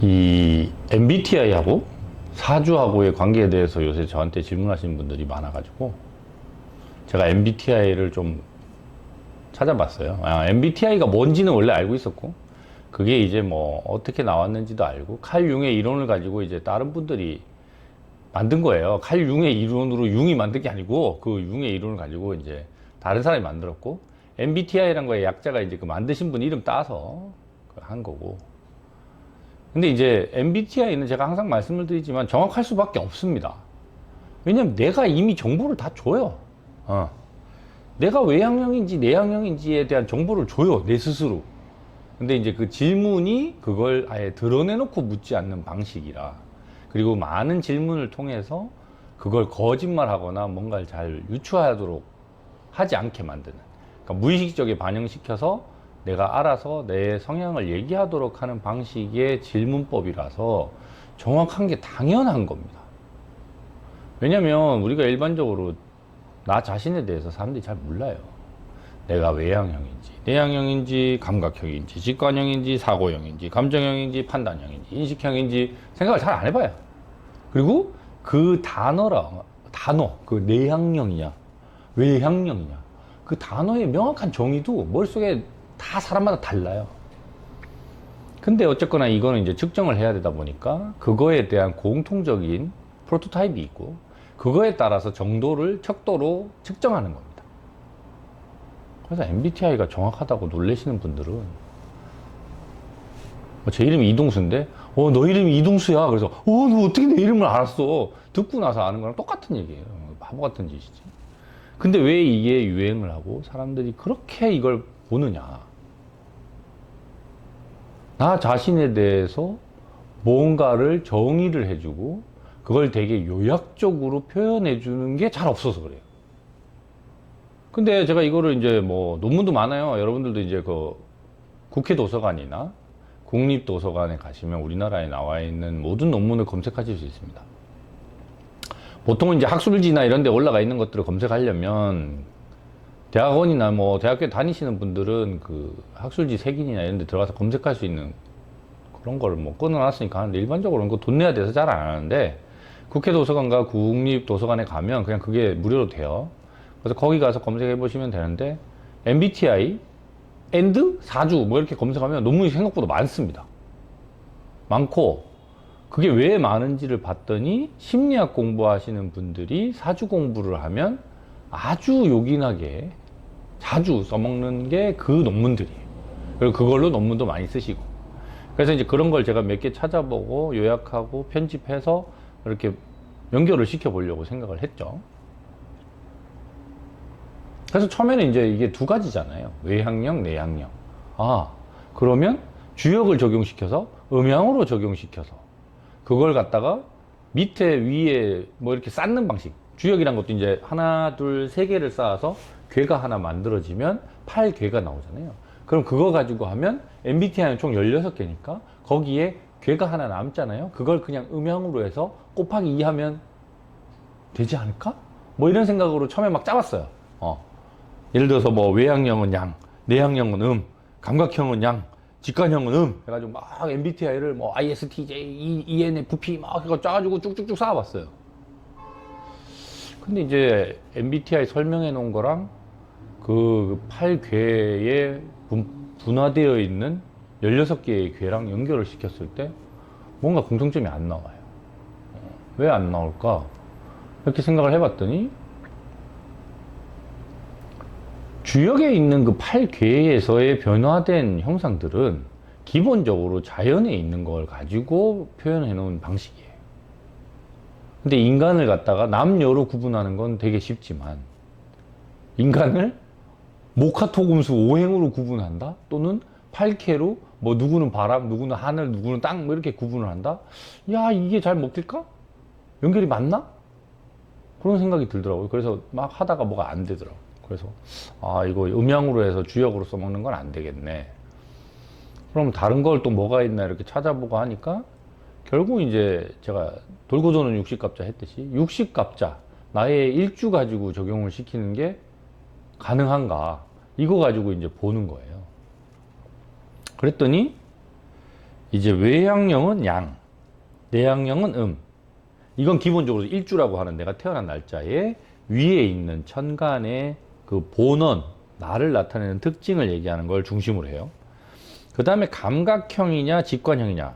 이 MBTI하고 사주하고의 관계에 대해서 요새 저한테 질문하시는 분들이 많아가지고 제가 MBTI를 좀 찾아봤어요. MBTI가 뭔지는 원래 알고 있었고 그게 이제 뭐 어떻게 나왔는지도 알고 칼 융의 이론을 가지고 이제 다른 분들이 만든 거예요. 칼 융의 이론으로 융이 만든 게 아니고 그 융의 이론을 가지고 이제 다른 사람이 만들었고 MBTI란 거의 약자가 이제 그 만드신 분 이름 따서 한 거고. 근데 이제 MBTI는 제가 항상 말씀을 드리지만 정확할 수밖에 없습니다. 왜냐면 내가 이미 정보를 다 줘요. 내가 외향형인지 내향형인지에 대한 정보를 줘요. 내 스스로. 근데 이제 그 질문이 그걸 아예 드러내놓고 묻지 않는 방식이라. 그리고 많은 질문을 통해서 그걸 거짓말하거나 뭔가를 잘 유추하도록 하지 않게 만드는. 그러니까 무의식적에 반영시켜서 내가 알아서 내 성향을 얘기하도록 하는 방식의 질문법이라서 정확한 게 당연한 겁니다. 왜냐면 우리가 일반적으로 나 자신에 대해서 사람들이 잘 몰라요. 내가 외향형인지, 내향형인지, 감각형인지, 직관형인지, 사고형인지, 감정형인지, 판단형인지, 인식형인지 생각을 잘 안 해봐요. 그리고 그 단어, 그 내향형이냐, 외향형이냐, 그 단어의 명확한 정의도 머릿속에 다 사람마다 달라요. 근데 어쨌거나 이거는 이제 측정을 해야 되다 보니까 그거에 대한 공통적인 프로토타입이 있고 그거에 따라서 정도를 척도로 측정하는 겁니다. 그래서 MBTI가 정확하다고 놀라시는 분들은 제 이름이 이동수인데 너 이름이 이동수야. 그래서 너 어떻게 내 이름을 알았어? 듣고 나서 아는 거랑 똑같은 얘기예요. 바보 같은 짓이지. 근데 왜 이게 유행을 하고 사람들이 그렇게 이걸 보느냐? 나 자신에 대해서 뭔가를 정의를 해주고 그걸 되게 요약적으로 표현해 주는 게 잘 없어서 그래요. 근데 제가 이거를 이제 뭐 논문도 많아요. 여러분들도 이제 그 국회 도서관이나 국립도서관에 가시면 우리나라에 나와 있는 모든 논문을 검색하실 수 있습니다. 보통은 이제 학술지나 이런 데 올라가 있는 것들을 검색하려면 대학원이나 뭐 대학교 다니시는 분들은 그 학술지 색인이나 이런 데 들어가서 검색할 수 있는 그런 거를 뭐 끊어놨으니까 하는데 일반적으로는 그거 돈 내야 돼서 잘 안 하는데 국회 도서관과 국립도서관에 가면 그냥 그게 무료로 돼요. 그래서 거기 가서 검색해 보시면 되는데 MBTI and 사주 뭐 이렇게 검색하면 논문이 생각보다 많습니다. 많고 그게 왜 많은지를 봤더니 심리학 공부하시는 분들이 사주 공부를 하면 아주 요긴하게 자주 써먹는 게 그 논문들이에요. 그리고 그걸로 논문도 많이 쓰시고. 그래서 이제 그런 걸 제가 몇 개 찾아보고 요약하고 편집해서 이렇게 연결을 시켜 보려고 생각을 했죠. 그래서 처음에는 이제 이게 두 가지잖아요. 외향형, 내향형. 그러면 주역을 적용시켜서 음양으로 적용시켜서 그걸 갖다가 밑에 위에 뭐 이렇게 쌓는 방식. 주역이란 것도 이제 하나, 둘, 세 개를 쌓아서 괴가 하나 만들어지면 8괴가 나오잖아요. 그럼 그거 가지고 하면 MBTI는 총 16개니까 거기에 괴가 하나 남잖아요. 그걸 그냥 음양으로 해서 곱하기 2 하면 되지 않을까? 뭐 이런 생각으로 처음에 막 짜봤어요. 예를 들어서 뭐 외향형은 양, 내향형은 감각형은 양, 직관형은 해가지고 막 MBTI를 뭐 ISTJ, ENFP 막 해서 짜가지고 쭉쭉쭉 쌓아봤어요. 근데 이제 MBTI 설명해 놓은 거랑 그 8괴에 분화되어 있는 16개의 괴랑 연결을 시켰을 때 뭔가 공통점이 안 나와요. 왜 안 나올까? 이렇게 생각을 해봤더니 주역에 있는 그 8괴에서의 변화된 형상들은 기본적으로 자연에 있는 걸 가지고 표현해 놓은 방식이에요. 근데 인간을 갖다가 남녀로 구분하는 건 되게 쉽지만 인간을 목화토금수 오행으로 구분한다? 또는 8캐로 뭐 누구는 바람, 누구는 하늘, 누구는 땅 뭐 이렇게 구분을 한다? 야, 이게 잘 먹힐까? 연결이 맞나? 그런 생각이 들더라고요. 그래서 막 하다가 뭐가 안 되더라고요. 그래서 이거 음양으로 해서 주역으로 써먹는 건 안 되겠네. 그럼 다른 걸 또 뭐가 있나 이렇게 찾아보고 하니까 결국 이제 제가 돌고 도는 60갑자 했듯이 60갑자 나의 일주 가지고 적용을 시키는 게 가능한가 이거 가지고 이제 보는 거예요. 그랬더니 이제 외양형은 양, 내양형은 이건 기본적으로 일주라고 하는 내가 태어난 날짜에 위에 있는 천간의 그 본원, 나를 나타내는 특징을 얘기하는 걸 중심으로 해요. 그 다음에 감각형이냐 직관형이냐,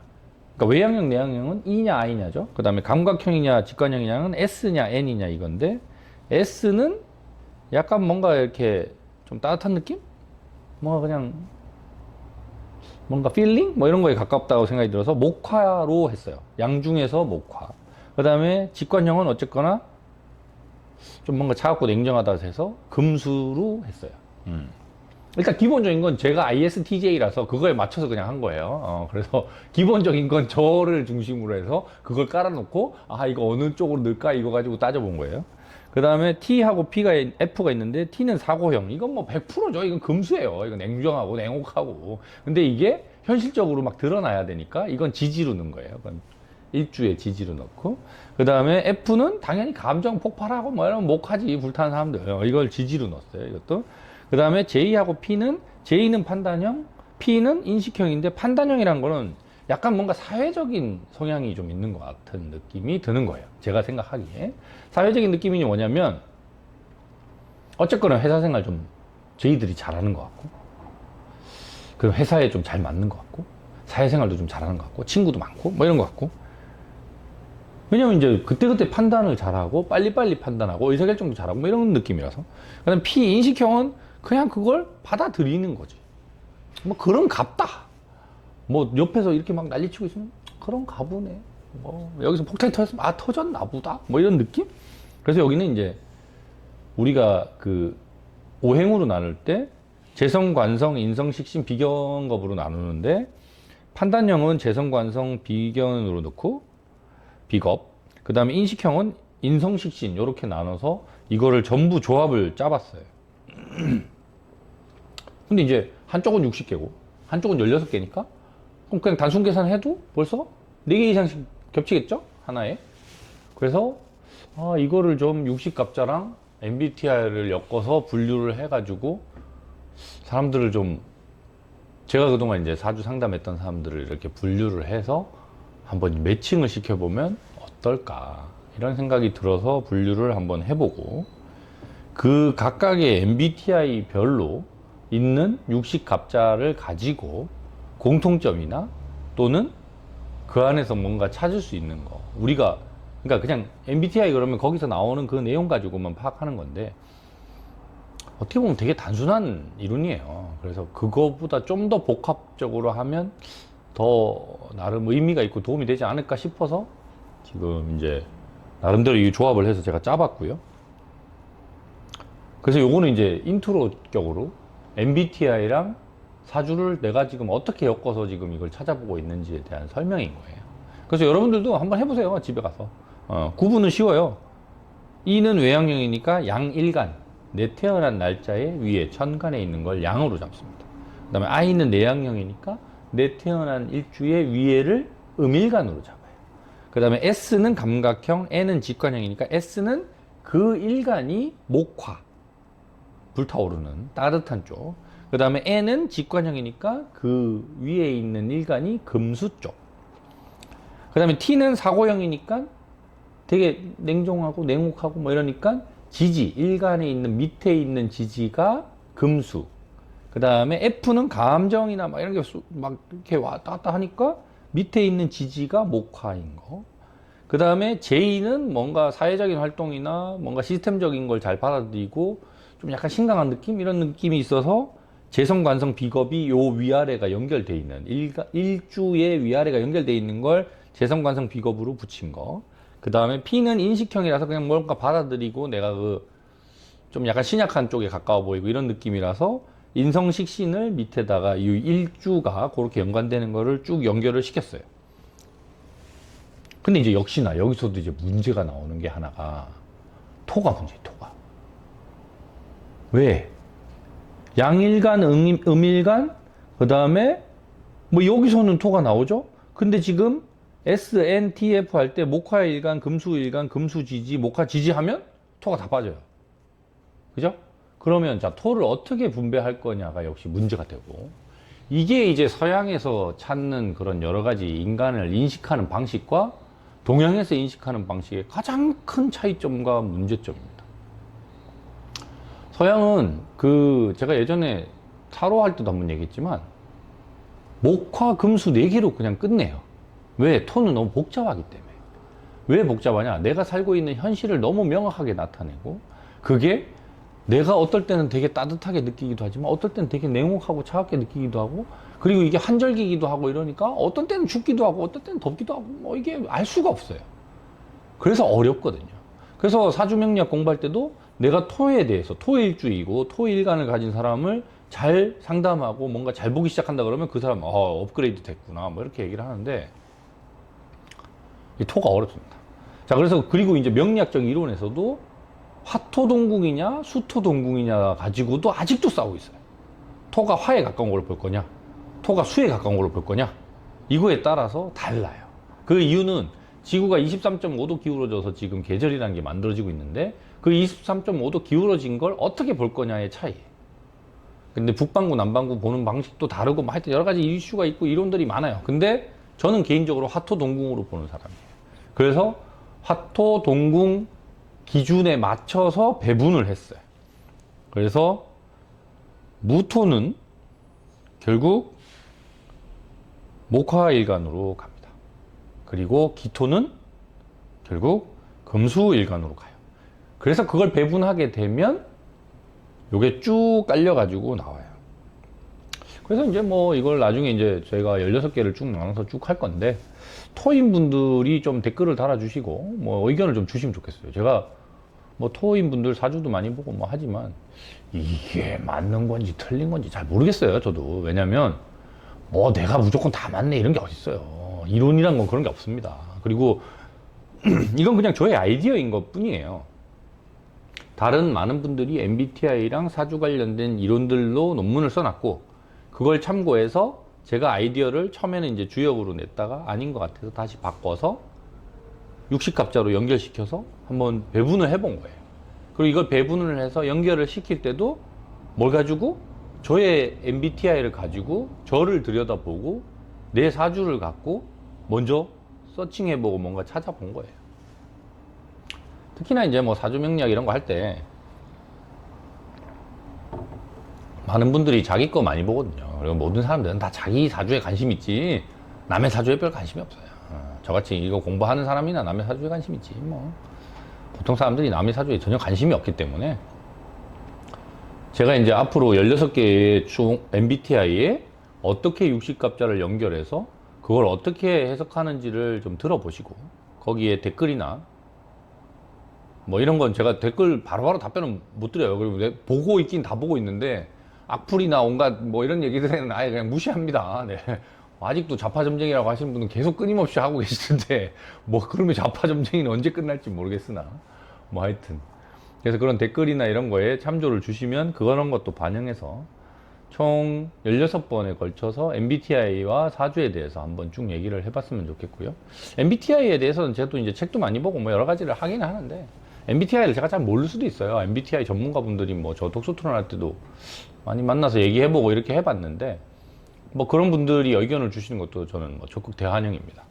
그러니까 외양형 내양형은 E냐 I냐죠. 그 다음에 감각형이냐 직관형이냐는 S냐 N이냐 이건데, S는 약간 뭔가 이렇게 좀 따뜻한 느낌? 뭔가 그냥 뭔가 필링? 뭐 이런 거에 가깝다고 생각이 들어서 목화로 했어요. 양 중에서 목화. 그 다음에 직관형은 어쨌거나 좀 뭔가 차갑고 냉정하다 해서 금수로 했어요. 일단 기본적인 건 제가 ISTJ라서 그거에 맞춰서 그냥 한 거예요. 그래서 기본적인 건 저를 중심으로 해서 그걸 깔아놓고, 아, 이거 어느 쪽으로 넣을까? 이거 가지고 따져본 거예요. 그 다음에 T하고 F가 있는데, T는 사고형. 이건 뭐 100%죠. 이건 금수예요. 이건 냉정하고 냉혹하고. 근데 이게 현실적으로 막 드러나야 되니까 이건 지지로 넣은 거예요. 이건 일주에 지지로 넣고. 그 다음에 F는 당연히 감정 폭발하고 뭐 이러면 목하지, 불타는 사람들. 이걸 지지로 넣었어요. 이것도. 그 다음에 J하고 J는 판단형, P는 인식형인데, 판단형이란 거는 약간 뭔가 사회적인 성향이 좀 있는 것 같은 느낌이 드는 거예요. 제가 생각하기에. 사회적인 느낌이 뭐냐면, 어쨌거나 회사 생활 좀 J들이 잘하는 것 같고, 그 회사에 좀 잘 맞는 것 같고, 사회생활도 좀 잘하는 것 같고, 친구도 많고, 뭐 이런 것 같고. 왜냐면 이제 그때그때 판단을 잘하고, 빨리빨리 판단하고, 의사결정도 잘하고, 뭐 이런 느낌이라서. 그 다음에 P, 인식형은 그냥 그걸 받아들이는 거지. 뭐 그런 갑다. 뭐 옆에서 이렇게 막 난리치고 있으면 그런 가보네. 뭐 여기서 폭탄이 터졌으면 아, 터졌나 보다. 뭐 이런 느낌? 그래서 여기는 이제 우리가 그 오행으로 나눌 때 재성, 관성, 인성, 식신, 비견급으로 나누는데, 판단형은 재성, 관성, 비견으로 넣고 비겁, 그 다음에 인식형은 인성, 식신 이렇게 나눠서 이거를 전부 조합을 짜봤어요. 근데 이제 한쪽은 60개고 한쪽은 16개니까 그럼 그냥 단순 계산해도 벌써 4개 이상씩 겹치겠죠? 하나에. 그래서 이거를 좀 60갑자랑 MBTI를 엮어서 분류를 해가지고 사람들을 좀, 제가 그동안 이제 사주 상담했던 사람들을 이렇게 분류를 해서 한번 매칭을 시켜보면 어떨까, 이런 생각이 들어서 분류를 한번 해보고, 그 각각의 MBTI 별로 있는 60갑자를 가지고 공통점이나 또는 그 안에서 뭔가 찾을 수 있는 거, 우리가 그러니까 그냥 MBTI 그러면 거기서 나오는 그 내용 가지고만 파악하는 건데, 어떻게 보면 되게 단순한 이론이에요. 그래서 그거보다 좀 더 복합적으로 하면 더 나름 의미가 있고 도움이 되지 않을까 싶어서 지금 이제 나름대로 이 조합을 해서 제가 짜봤고요. 그래서 요거는 이제 인트로격으로 MBTI랑 사주를 내가 지금 어떻게 엮어서 지금 이걸 찾아보고 있는지에 대한 설명인 거예요. 그래서 여러분들도 한번 해보세요. 집에 가서. 구분은 쉬워요. E는 외양형이니까 양일간, 내 태어난 날짜에 위에 천간에 있는 걸 양으로 잡습니다. 그 다음에 I는 내양형이니까 내 태어난 일주의 위에를 음일간으로 잡아요. 그 다음에 S는 감각형, N은 직관형이니까 S는 그 일간이 목화, 불타오르는 따뜻한 쪽. 그 다음에 N은 직관형이니까 그 위에 있는 일간이 금수 쪽. 그 다음에 T는 사고형이니까 되게 냉정하고 냉혹하고 뭐 이러니까 지지, 일간에 있는 밑에 있는 지지가 금수. 그 다음에 F는 감정이나 막 이런 게 막 이렇게 왔다 갔다 하니까 밑에 있는 지지가 목화인 거. 그 다음에 J는 뭔가 사회적인 활동이나 뭔가 시스템적인 걸 잘 받아들이고 좀 약간 신강한 느낌? 이런 느낌이 있어서 재성, 관성, 비겁이 요 위아래가 연결돼 있는, 일주의 위아래가 연결돼 있는 걸 재성, 관성, 비겁으로 붙인 거. 그 다음에 P는 인식형이라서 그냥 뭔가 받아들이고 내가 그 좀 약간 신약한 쪽에 가까워 보이고 이런 느낌이라서 인성, 식신을 밑에다가 이 일주가 그렇게 연관되는 거를 쭉 연결을 시켰어요. 근데 이제 역시나 여기서도 이제 문제가 나오는 게 하나가 토가 문제예요. 토가. 왜? 양일간, 음일간, 그 다음에 뭐 여기서는 토가 나오죠? 근데 지금 SNTF 할 때 목화일간, 금수일간, 금수지지, 목화지지 하면 토가 다 빠져요. 그죠? 그러면 자, 토를 어떻게 분배할 거냐가 역시 문제가 되고, 이게 이제 서양에서 찾는 그런 여러 가지 인간을 인식하는 방식과 동양에서 인식하는 방식의 가장 큰 차이점과 문제점입니다. 서양은 제가 예전에 타로 할 때도 한번 얘기했지만 목화 금수 4개로 그냥 끝내요. 왜? 토는 너무 복잡하기 때문에. 왜 복잡하냐? 내가 살고 있는 현실을 너무 명확하게 나타내고, 그게 내가 어떨 때는 되게 따뜻하게 느끼기도 하지만 어떨 때는 되게 냉혹하고 차갑게 느끼기도 하고, 그리고 이게 한절기기도 하고 이러니까 어떤 때는 춥기도 하고 어떤 때는 덥기도 하고, 뭐 이게 알 수가 없어요. 그래서 어렵거든요. 그래서 사주명리학 공부할 때도 내가 토에 대해서, 토일주이고 토일간을 가진 사람을 잘 상담하고 뭔가 잘 보기 시작한다 그러면 그 사람 업그레이드 됐구나 뭐 이렇게 얘기를 하는데, 이 토가 어렵습니다. 자, 그래서 그리고 이제 명리학적 이론에서도 화토동궁이냐 수토동궁이냐 가지고도 아직도 싸우고 있어요. 토가 화에 가까운 걸로 볼 거냐, 토가 수에 가까운 걸로 볼 거냐, 이거에 따라서 달라요. 그 이유는 지구가 23.5도 기울어져서 지금 계절이라는 게 만들어지고 있는데, 그 23.5도 기울어진 걸 어떻게 볼 거냐의 차이예요. 근데 북반구 남반구 보는 방식도 다르고 뭐 하여튼 여러 가지 이슈가 있고 이론들이 많아요. 근데 저는 개인적으로 화토동궁으로 보는 사람이에요. 그래서 화토동궁 기준에 맞춰서 배분을 했어요. 그래서 무토는 결국 목화일간으로 갑니다. 그리고 기토는 결국 금수일간으로 가요. 그래서 그걸 배분하게 되면 요게 쭉 깔려가지고 나와요. 그래서 이제 뭐 이걸 나중에 이제 저희가 16개를 쭉 나눠서 쭉 할 건데, 토인분들이 좀 댓글을 달아주시고 뭐 의견을 좀 주시면 좋겠어요. 제가 뭐 토인분들 사주도 많이 보고 뭐 하지만 이게 맞는 건지 틀린 건지 잘 모르겠어요, 저도. 왜냐면 뭐 내가 무조건 다 맞네 이런 게 어딨어요. 이론이란 건 그런 게 없습니다. 그리고 이건 그냥 저의 아이디어인 것 뿐이에요. 다른 많은 분들이 MBTI랑 사주 관련된 이론들로 논문을 써놨고, 그걸 참고해서 제가 아이디어를 처음에는 이제 주역으로 냈다가 아닌 것 같아서 다시 바꿔서 60갑자로 연결시켜서 한번 배분을 해본 거예요. 그리고 이걸 배분을 해서 연결을 시킬 때도 뭘 가지고? 저의 MBTI를 가지고 저를 들여다보고 내 사주를 갖고 먼저 서칭해보고 뭔가 찾아본 거예요. 특히나 이제 뭐 사주명리학 이런 거 할 때 많은 분들이 자기 거 많이 보거든요. 그리고 모든 사람들은 다 자기 사주에 관심 있지 남의 사주에 별 관심이 없어요. 저같이 이거 공부하는 사람이나 남의 사주에 관심 있지 뭐. 보통 사람들이 남의 사주에 전혀 관심이 없기 때문에 제가 이제 앞으로 16개의 총 MBTI에 어떻게 60갑자를 연결해서 그걸 어떻게 해석하는지를 좀 들어보시고, 거기에 댓글이나 뭐 이런 건 제가 댓글 바로바로 답변은 못 드려요. 그리고 보고 있긴 다 보고 있는데 악플이나 온갖 뭐 이런 얘기들은 아예 그냥 무시합니다. 네. 아직도 좌파점쟁이라고 하시는 분은 계속 끊임없이 하고 계시는데 뭐 그러면 좌파점쟁이는 언제 끝날지 모르겠으나 뭐 하여튼 그래서 그런 댓글이나 이런 거에 참조를 주시면 그런 것도 반영해서 총 16번에 걸쳐서 MBTI와 사주에 대해서 한번 쭉 얘기를 해봤으면 좋겠고요. MBTI에 대해서는 제가 또 이제 책도 많이 보고 뭐 여러 가지를 하긴 하는데, MBTI를 제가 잘 모를 수도 있어요. MBTI 전문가분들이 뭐 저 독서 토론 할 때도 많이 만나서 얘기해보고 이렇게 해봤는데, 뭐 그런 분들이 의견을 주시는 것도 저는 뭐 적극 대환영입니다.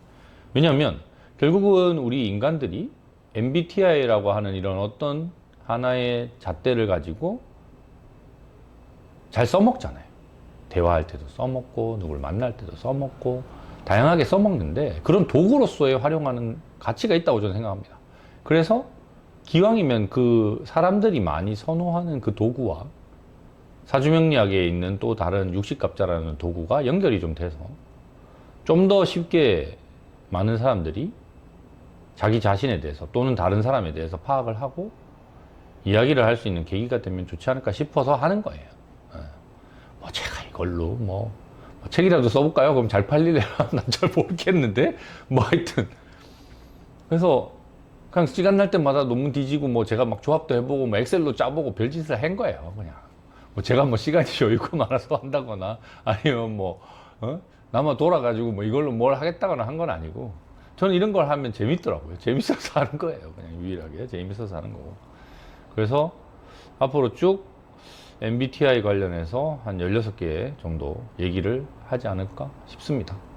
왜냐하면 결국은 우리 인간들이 MBTI라고 하는 이런 어떤 하나의 잣대를 가지고 잘 써먹잖아요. 대화할 때도 써먹고 누굴 만날 때도 써먹고 다양하게 써먹는데, 그런 도구로서의 활용하는 가치가 있다고 저는 생각합니다. 그래서 기왕이면 그 사람들이 많이 선호하는 그 도구와 사주명리학에 있는 또 다른 60갑자라는 도구가 연결이 좀 돼서 좀 더 쉽게 많은 사람들이 자기 자신에 대해서 또는 다른 사람에 대해서 파악을 하고 이야기를 할 수 있는 계기가 되면 좋지 않을까 싶어서 하는 거예요. 뭐 제가 이걸로 뭐 책이라도 써볼까요? 그럼 잘 팔리려나? 난 잘 모르겠는데 뭐 하여튼 그래서 그냥 시간 날 때마다 논문 뒤지고 뭐 제가 막 조합도 해보고 뭐 엑셀로 짜보고 별짓을 한 거예요. 그냥 뭐 제가 뭐 시간이 여유가 많아서 한다거나 아니면 뭐 나만 돌아가지고 뭐 이걸로 뭘 하겠다거나 한 건 아니고, 저는 이런 걸 하면 재밌더라고요. 재밌어서 하는 거예요. 그냥 유일하게 재밌어서 하는 거고. 그래서 앞으로 쭉 MBTI 관련해서 한 16개 정도 얘기를 하지 않을까 싶습니다.